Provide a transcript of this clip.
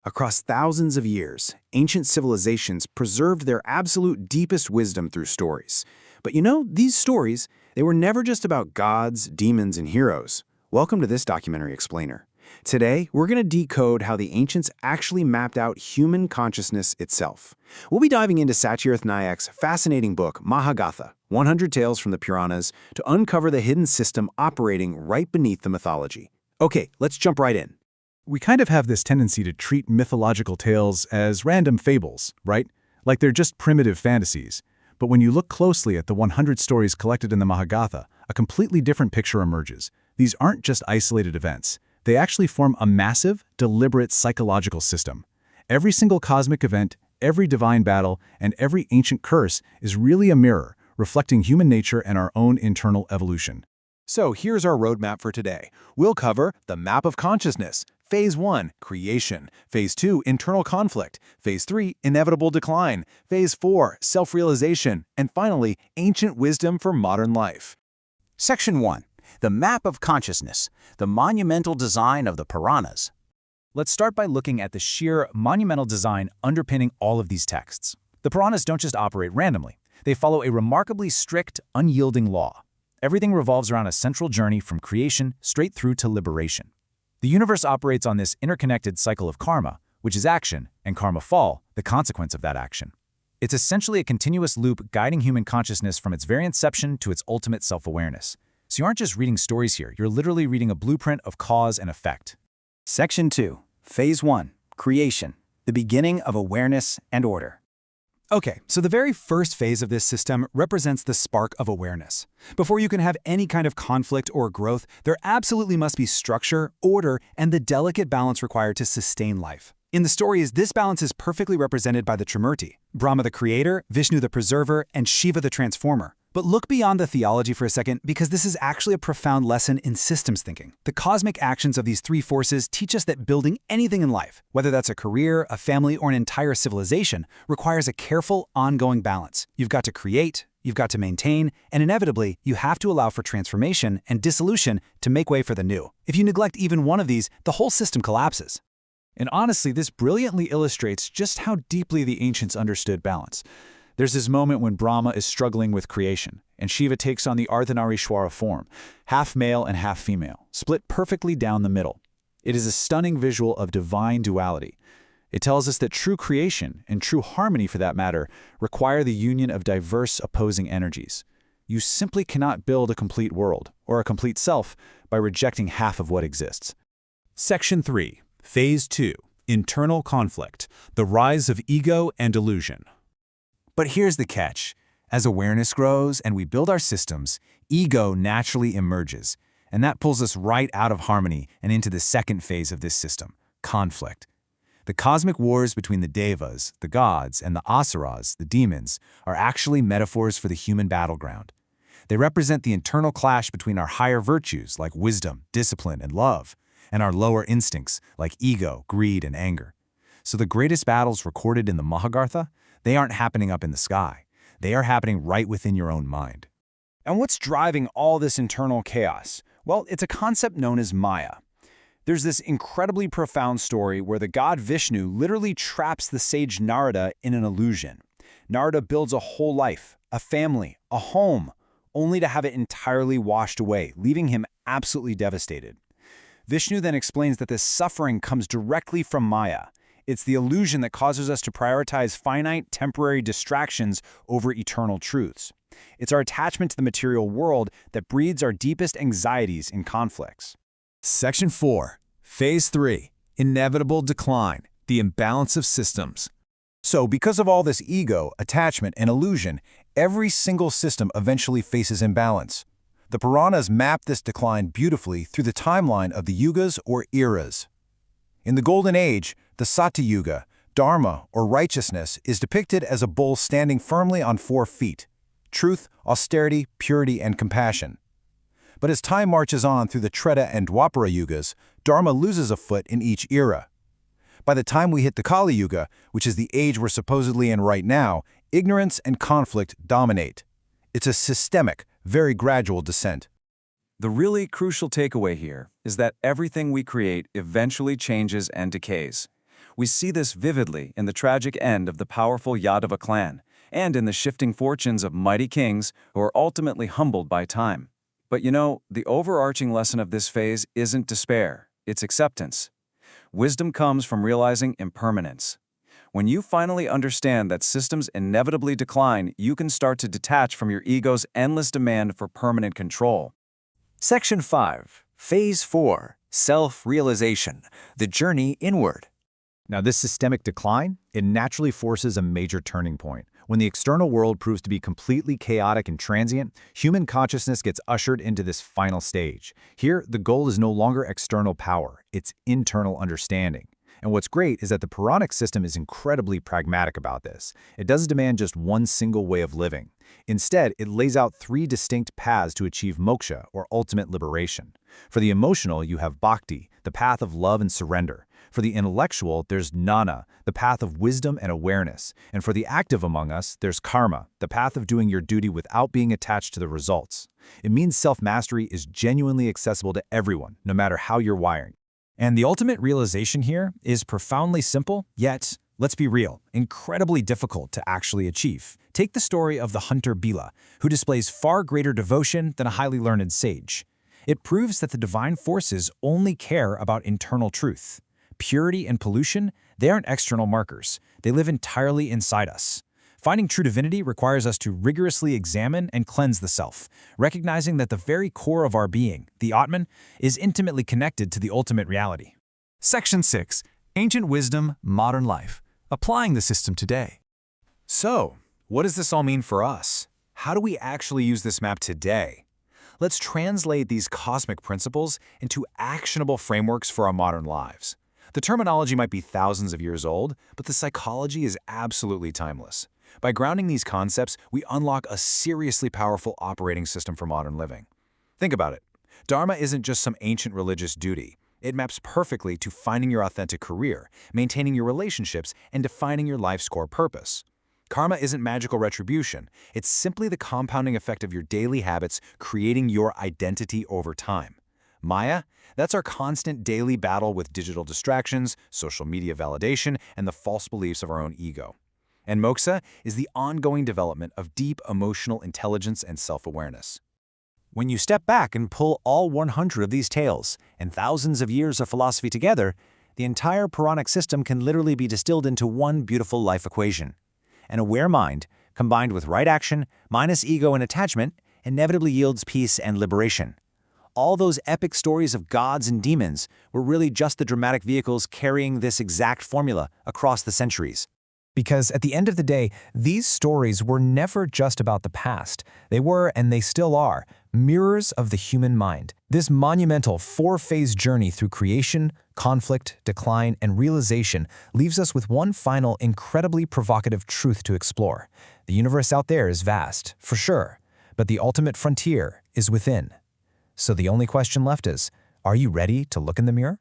Across thousands of years, ancient civilizations preserved their absolute deepest wisdom through stories. But these stories, they were never just about gods, demons, and heroes. Welcome to this documentary explainer. Today, we're going to decode how the ancients actually mapped out human consciousness itself. We'll be diving into Satyarth Nayak's fascinating book, Mahagatha, 100 Tales from the Puranas, to uncover the hidden system operating right beneath the mythology. Okay, let's jump right in. We kind of have this tendency to treat mythological tales as random fables, right? Like they're just primitive fantasies. But when you look closely at the 100 stories collected in the Mahagatha, a completely different picture emerges. These aren't just isolated events. They actually form a massive, deliberate psychological system. Every single cosmic event, every divine battle, and every ancient curse is really a mirror, reflecting human nature and our own internal evolution. So here's our roadmap for today. We'll cover the map of consciousness. Phase 1, creation. Phase 2, internal conflict. Phase 3, inevitable decline. Phase 4, self-realization. And finally, ancient wisdom for modern life. Section 1. The map of consciousness, the monumental design of the Puranas. Let's start by looking at the sheer monumental design underpinning all of these texts. The Puranas don't just operate randomly. They follow a remarkably strict, unyielding law. Everything revolves around a central journey from creation straight through to liberation. The universe operates on this interconnected cycle of karma, which is action, and karma fall, the consequence of that action. It's essentially a continuous loop guiding human consciousness from its very inception to its ultimate self-awareness. So you aren't just reading stories here, you're literally reading a blueprint of cause and effect. Section 2. Phase 1. Creation, the beginning of awareness and order. Okay, so the very first phase of this system represents the spark of awareness. Before you can have any kind of conflict or growth, there absolutely must be structure, order, and the delicate balance required to sustain life. In the stories, this balance is perfectly represented by the Trimurti, Brahma the creator, Vishnu the preserver, and Shiva the transformer. But look beyond the theology for a second, because this is actually a profound lesson in systems thinking. The cosmic actions of these three forces teach us that building anything in life, whether that's a career, a family, or an entire civilization, requires a careful, ongoing balance. You've got to create, you've got to maintain, and inevitably, you have to allow for transformation and dissolution to make way for the new. If you neglect even one of these, the whole system collapses. And honestly, this brilliantly illustrates just how deeply the ancients understood balance. There's this moment when Brahma is struggling with creation, and Shiva takes on the Ardhanarishwara form, half male and half female, split perfectly down the middle. It is a stunning visual of divine duality. It tells us that true creation, and true harmony for that matter, require the union of diverse opposing energies. You simply cannot build a complete world, or a complete self, by rejecting half of what exists. Section 3. Phase 2, internal conflict, the rise of ego and illusion. But here's the catch. As awareness grows and we build our systems, ego naturally emerges, and that pulls us right out of harmony and into the second phase of this system, conflict. The cosmic wars between the devas, the gods, and the asuras, the demons, are actually metaphors for the human battleground. They represent the internal clash between our higher virtues like wisdom, discipline, and love, and our lower instincts like ego, greed, and anger. So the greatest battles recorded in the Mahabharata, they aren't happening up in the sky. They are happening right within your own mind. And what's driving all this internal chaos? Well, it's a concept known as Maya. There's this incredibly profound story where the god Vishnu literally traps the sage Narada in an illusion. Narada builds a whole life, a family, a home, only to have it entirely washed away, leaving him absolutely devastated. Vishnu then explains that this suffering comes directly from Maya. It's the illusion that causes us to prioritize finite, temporary distractions over eternal truths. It's our attachment to the material world that breeds our deepest anxieties and conflicts. Section 4. Phase 3. Inevitable decline, the imbalance of systems. So because of all this ego, attachment, and illusion, every single system eventually faces imbalance. The Puranas map this decline beautifully through the timeline of the yugas or eras. In the Golden Age, the Satya Yuga, Dharma, or righteousness, is depicted as a bull standing firmly on 4 feet: truth, austerity, purity, and compassion. But as time marches on through the Treta and Dwapara Yugas, Dharma loses a foot in each era. By the time we hit the Kali Yuga, which is the age we're supposedly in right now, ignorance and conflict dominate. It's a systemic, very gradual descent. The really crucial takeaway here is that everything we create eventually changes and decays. We see this vividly in the tragic end of the powerful Yadava clan, and in the shifting fortunes of mighty kings who are ultimately humbled by time. But you know, the overarching lesson of this phase isn't despair, it's acceptance. Wisdom comes from realizing impermanence. When you finally understand that systems inevitably decline, you can start to detach from your ego's endless demand for permanent control. Section 5. Phase 4. Self-realization. The journey inward. Now, this systemic decline, it naturally forces a major turning point. When the external world proves to be completely chaotic and transient, human consciousness gets ushered into this final stage. Here, the goal is no longer external power, it's internal understanding. And what's great is that the Puranic system is incredibly pragmatic about this. It doesn't demand just one single way of living. Instead, it lays out 3 distinct paths to achieve moksha, or ultimate liberation. For the emotional, you have bhakti, the path of love and surrender. For the intellectual, there's jnana, the path of wisdom and awareness. And for the active among us, there's karma, the path of doing your duty without being attached to the results. It means self-mastery is genuinely accessible to everyone, no matter how you're wiring. And the ultimate realization here is profoundly simple, yet, let's be real, incredibly difficult to actually achieve. Take the story of the hunter Bila, who displays far greater devotion than a highly learned sage. It proves that the divine forces only care about internal truth. Purity and pollution, they aren't external markers. They live entirely inside us. Finding true divinity requires us to rigorously examine and cleanse the self, recognizing that the very core of our being, the Atman, is intimately connected to the ultimate reality. Section 6. Ancient Wisdom, Modern Life. Applying the system today. So, what does this all mean for us? How do we actually use this map today? Let's translate these cosmic principles into actionable frameworks for our modern lives. The terminology might be thousands of years old, but the psychology is absolutely timeless. By grounding these concepts, we unlock a seriously powerful operating system for modern living. Think about it. Dharma isn't just some ancient religious duty. It maps perfectly to finding your authentic career, maintaining your relationships, and defining your life's core purpose. Karma isn't magical retribution. It's simply the compounding effect of your daily habits creating your identity over time. Maya, that's our constant daily battle with digital distractions, social media validation, and the false beliefs of our own ego. And moksha is the ongoing development of deep emotional intelligence and self-awareness. When you step back and pull all 100 of these tales and thousands of years of philosophy together, the entire Puranic system can literally be distilled into one beautiful life equation. An aware mind, combined with right action, minus ego and attachment, inevitably yields peace and liberation. All those epic stories of gods and demons were really just the dramatic vehicles carrying this exact formula across the centuries. Because at the end of the day, these stories were never just about the past. They were, and they still are, mirrors of the human mind. This monumental 4-phase journey through creation, conflict, decline, and realization leaves us with one final, incredibly provocative truth to explore. The universe out there is vast, for sure, but the ultimate frontier is within. So the only question left is, are you ready to look in the mirror?